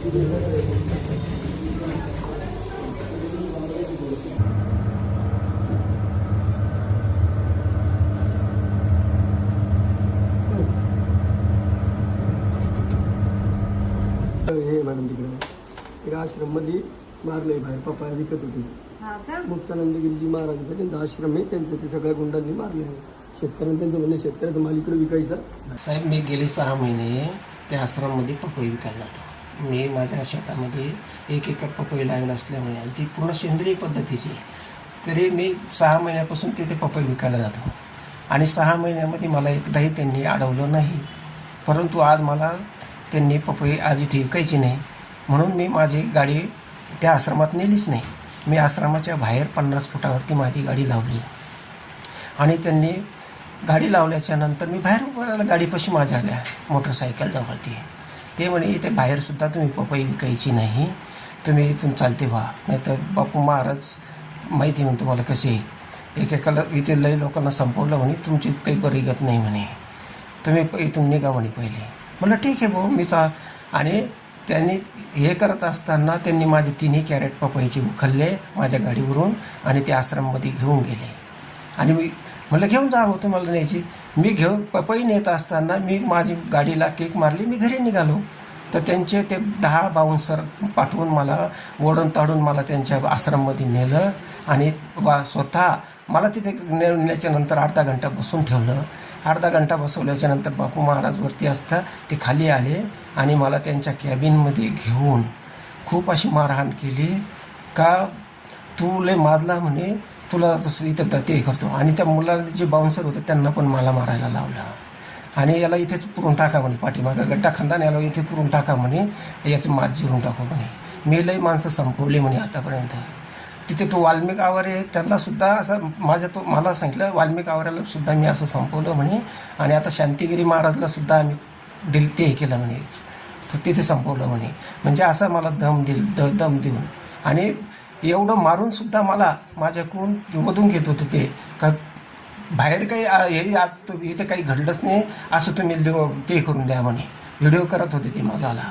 हे मॅडम तिकडे आश्रम मध्ये मारलंय बाहेर, पप्पा विकत होते. मुक्तानंदगिरीजी महाराजांचा त्यांचा आश्रम आहे, त्यांचं ते सगळ्या गुंडांनी मारले आहे. शेतकऱ्यांना त्यांचं म्हणणं शेतकऱ्याचा माल इकडे विकायचा. साहेब, मी गेले 6 महिने त्या आश्रममध्ये पपई विकायला जातो. मी माझ्या शेतामध्ये 1 एकर पपई लावली असल्यामुळे आणि ती पूर्ण सेंद्रिय पद्धतीची, तरी मी 6 महिन्यापासून तिथे पपई विकायला जातो आणि 6 महिन्यामध्ये मला एकदाही त्यांनी अडवलं नाही. परंतु आज मला त्यांनी पपई आज इथे विकायची नाही म्हणून मी माझी गाडी त्या आश्रमात नेलीच नाही. मी आश्रमाच्या बाहेर 50 फुटावरती माझी गाडी लावली आणि त्यांनी गाडी लावल्याच्या नंतर मी बाहेर उभं राहिला. गाडीपाशी माझ्या आल्या मोटरसायकल जवळती. ते म्हणे इथे बाहेरसुद्धा तुम्ही पपई विकायची नाही, तुम्ही इथून चालते व्हा, नाहीतर बापू महाराज माहिती म्हणून तुम्हाला कसे एकेकाला इथे लई लोकांना संपवलं म्हणे, तुमची काही बरीगत नाही म्हणे, तुम्ही इथून निघा म्हणे पहिले. म्हणलं ठीक आहे भाऊ मीच. आणि त्यांनी हे करत असताना त्यांनी माझे 3 कॅरेट पपईचे उखलले माझ्या गाडीवरून आणि ते आश्रममध्ये घेऊन गेले. आणि मी म्हणलं घेऊन जा भाऊ तुम्हाला न्यायची. मी पपई नेत असताना मी माझी गाडीला किक मारली, मी घरी निघालो. तर त्यांचे ते 10 बाउन्सर पाठवून मला ओढून ताडून मला त्यांच्या आश्रममध्ये नेलं आणि स्वतः मला तिथे नेल्याच्या नंतर अर्धा घंटा बसून ठेवलं. अर्धा घंटा बसवल्याच्या नंतर बापू महाराज वरती असता ते खाली आले आणि मला त्यांच्या कॅबिनमध्ये घेऊन खूप अशी मारहाण केली का तू लय माजला म्हणे, तुला तसं इथं ते करतो. आणि त्या मुलाला जे बाउन्सर होते त्यांना पण मला मारायला लावलं आणि याला इथेच पुरून टाका म्हणे, पाठीमागा गड्डा खांदा याला इथे पुरून टाका म्हणे, याचं मात जिरून टाकू म्हणे. मी लई माणसं संपवली म्हणे आतापर्यंत. तिथे तो वाल्मिक आवारे त्यांनासुद्धा असं मला सांगितलं, वाल्मिक आवाऱ्याला सुद्धा मी असं संपवलं म्हणे. आणि आता शांतिगिरी महाराजलासुद्धा आम्ही ते हे केलं म्हणे, तिथे संपवलं म्हणे. म्हणजे असं मला दम देऊन आणि एवढं मारूनसुद्धा मला माझ्याकडून वधून घेत होते ते का बाहेर काही हे इथे काही घडलंच नाही असं तुम्ही ते करून द्या म्हणे. व्हिडिओ करत होते ते माझ्याला,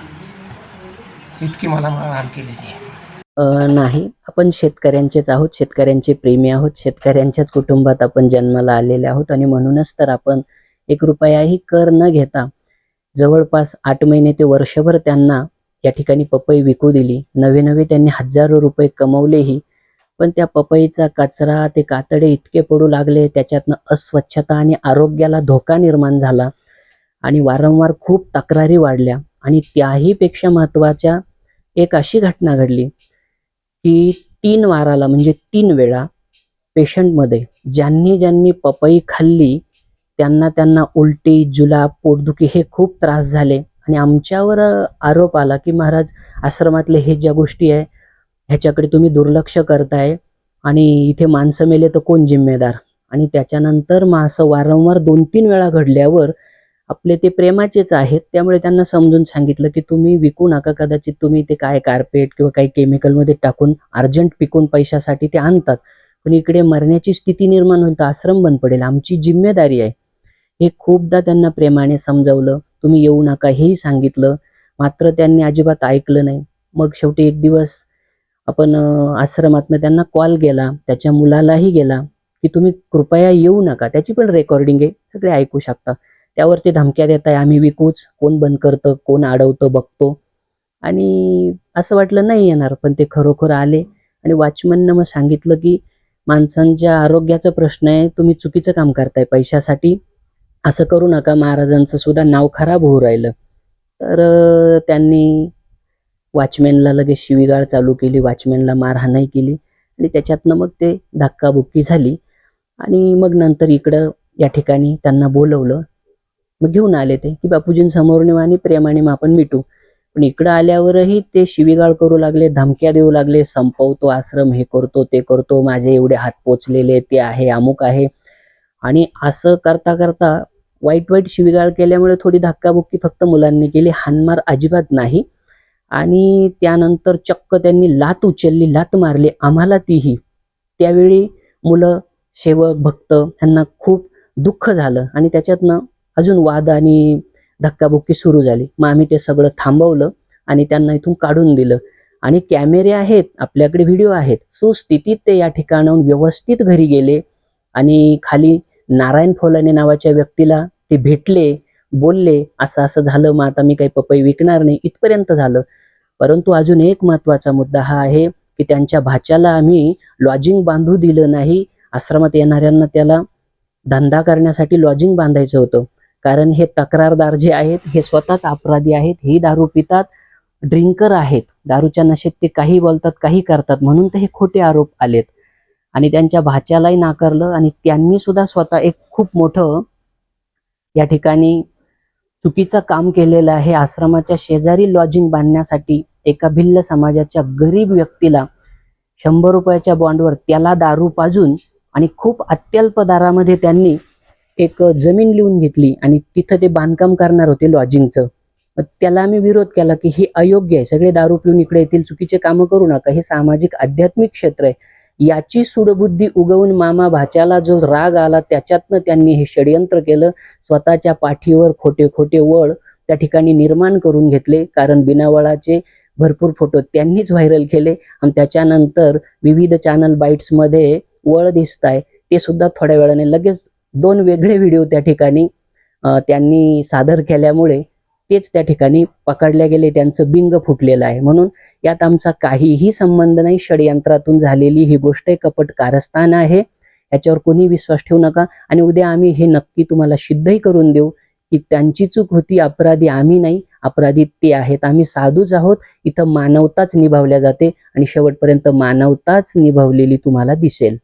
इतकी मला मारहाण केलेली. नाही, आपण शेतकऱ्यांचेच आहोत, शेतकऱ्यांचे प्रेमी आहोत, शेतकऱ्यांच्याच कुटुंबात आपण जन्माला आलेले आहोत आणि म्हणूनच तर आपण 1 रुपयाही कर न घेता जवळपास 8 महिने ते वर्षभर त्यांना या ठिकाणी पपई विकू दिली. नवे त्यांनी हजारो रुपये कमवलेही, पण त्या पपईचा कचरा ते कातडे इतके पडू लागले, त्याच्यातनं अस्वच्छता आणि आरोग्याला धोका निर्माण झाला आणि वारंवार खूप तक्रारी वाढल्या. आणि त्याही पेक्षा महत्त्वाच्या एक अशी घटना घडली की 3 वाराला म्हणजे 3 वेळा पेशंटमध्ये ज्यांनी पपई खाल्ली त्यांना उलटी, जुलाब, पोटदुखी हे खूप त्रास झाले. आणि आमच्यावर आरोप आला की महाराज आश्रमातले हे ज्या गोष्टी आहे ह्याच्याकडे तुम्ही दुर्लक्ष करताय आणि इथे माणसं मेले तर कोण जिम्मेदार. आणि त्याच्यानंतर मग असं वारंवार 2-3 वेळा घडल्यावर आपले ते प्रेमाचेच आहेत, त्यामुळे त्यांना समजून सांगितलं की तुम्ही विकू नका, कदाचित तुम्ही ते काय कार्पेट किंवा काही केमिकलमध्ये टाकून अर्जंट पिकून पैशासाठी ते आणतात, पण इकडे मरण्याची स्थिती निर्माण होईल तर आश्रम बंद पडेल, आमची जिम्मेदारी आहे. हे खूपदा त्यांना प्रेमाने समजावलं, तुम्ही येऊ नका हेही सांगितलं, मात्र त्यांनी अजिबात ऐकलं नाही. मग शेवटी एक दिवस आपण आश्रमातनं त्यांना कॉल केला, त्याच्या मुलालाही गेला की तुम्ही कृपया येऊ नका. त्याची पण रेकॉर्डिंग आहे, सगळे ऐकू शकता. त्यावरती धमक्या देत आहे, आम्ही विकूच, कोण बंद करतं, कोण अडवतं बघतो. आणि असं वाटलं नाही येणार, पण ते खरोखर आले. आणि वॉचमननं मग सांगितलं की माणसांच्या आरोग्याचा प्रश्न आहे, तुम्ही चुकीचं काम करताय पैशासाठी, असं करू नका, महाराजांचं सुद्धा नाव खराब होऊ राहिलं. तर त्यांनी वॉचमॅनला लगेच शिवीगाळ चालू केली, वॉचमॅनला मारहाणही केली आणि त्याच्यातनं मग ते धक्काबुक्की झाली. आणि मग नंतर इकडं या ठिकाणी त्यांना बोलवलं, मग घेऊन आले ते की बापूजींसमोर नेऊ आणि प्रेमाने मग आपण मिटू. पण इकडं आल्यावरही ते शिवीगाळ करू लागले, धमक्या देऊ लागले, संपवतो आश्रम, हे करतो ते करतो, माझे एवढे हात पोचलेले, ते आहे, अमुक आहे. आणि असं करता करता वाईट शिवीगाळ केल्यामुळे थोडी धक्काबुक्की फक्त मुलांनी केली, हानमार अजिबात नाही. आणि त्यानंतर चक्क त्यांनी लात उचलली, लात मारली आम्हाला तीही. त्यावेळी मुलं, सेवक, भक्त यांना खूप दुःख झालं आणि त्याच्यातनं अजून वाद आणि धक्काबुक्की सुरू झाली. मग आम्ही ते सगळं थांबवलं आणि त्यांना इथून काढून दिलं. आणि कॅमेरे आहेत, आपल्याकडे व्हिडिओ आहेत, सुस्थितीत ते या ठिकाणाहून व्यवस्थित घरी गेले आणि खाली नारायण फौलाने नावाच्या व्यक्तीला ते भेटले, बोलले असं असं झालं, मग आता मी काही पपई विकणार नाही, इथपर्यंत झालं. परंतु अजून एक महत्वाचा मुद्दा हा आहे की त्यांच्या भाच्याला आम्ही लॉजिंग बांधू दिलं नाही. आश्रमात येणाऱ्यांना त्याला धंदा करण्यासाठी लॉजिंग बांधायचं होतं, कारण हे तक्रारदार जे आहेत हे स्वतःच अपराधी आहेत, ही दारू पितात, ड्रिंकर आहेत, दारूच्या नशेत ते काही बोलतात, काही करतात, म्हणून तर हे खोटे आरोप आलेत. आणि त्यांच्या भाच्यालाही नाकारलं आणि त्यांनी सुद्धा स्वतः एक खूप मोठं या ठिकाणी चुकीचं काम केलेलं आहे. आश्रमाच्या शेजारी लॉजिंग बांधण्यासाठी एका भिल्ल समाजाच्या गरीब व्यक्तीला 100 रुपयाच्या बॉन्डवर त्याला दारू पाजून आणि खूप अत्यल्प दरामध्ये त्यांनी एक जमीन लिहून घेतली आणि तिथं ते बांधकाम करणार होते लॉजिंगचं. त्याला आम्ही विरोध केला की हे अयोग्य आहे, सगळे दारू पिऊन इकडे येतील, चुकीचे कामं करू नका, हे सामाजिक आध्यात्मिक क्षेत्र आहे. याची सूडबुद्धी उगवून मामा भाच्याला जो राग आला त्याच्यातनं त्यांनी हे षडयंत्र केलं. स्वतःच्या पाठीवर खोटे खोटे वळ त्या ठिकाणी निर्माण करून घेतले, कारण बिनावळाचे भरपूर फोटो त्यांनीच व्हायरल केले आणि त्याच्यानंतर विविध चॅनल बाईट्समध्ये वळ दिसत आहे, ते सुद्धा थोड्या वेळाने लगेच 2 वेगळे व्हिडिओ त्या ठिकाणी त्यांनी सादर केल्यामुळे तेच त्या ठिकाणी पकडले गेले, त्यांचं बिंग फुटलेलं आहे. म्हणून यात आमचा काहीही संबंध नाही, षडयंत्रातून झालेली ही गोष्ट आहे, कपट कारस्थान आहे, याच्यावर कोणी विश्वास ठेवू नका. आणि उद्या आम्ही हे नक्की तुम्हाला सिद्धही करून देऊ की त्यांची चूक होती, अपराधी आम्ही नाही, अपराधी ते आहेत. आम्ही साधूच आहोत, इथं मानवताच निभावल्या जाते आणि शेवटपर्यंत मानवताच निभावलेली तुम्हाला दिसेल.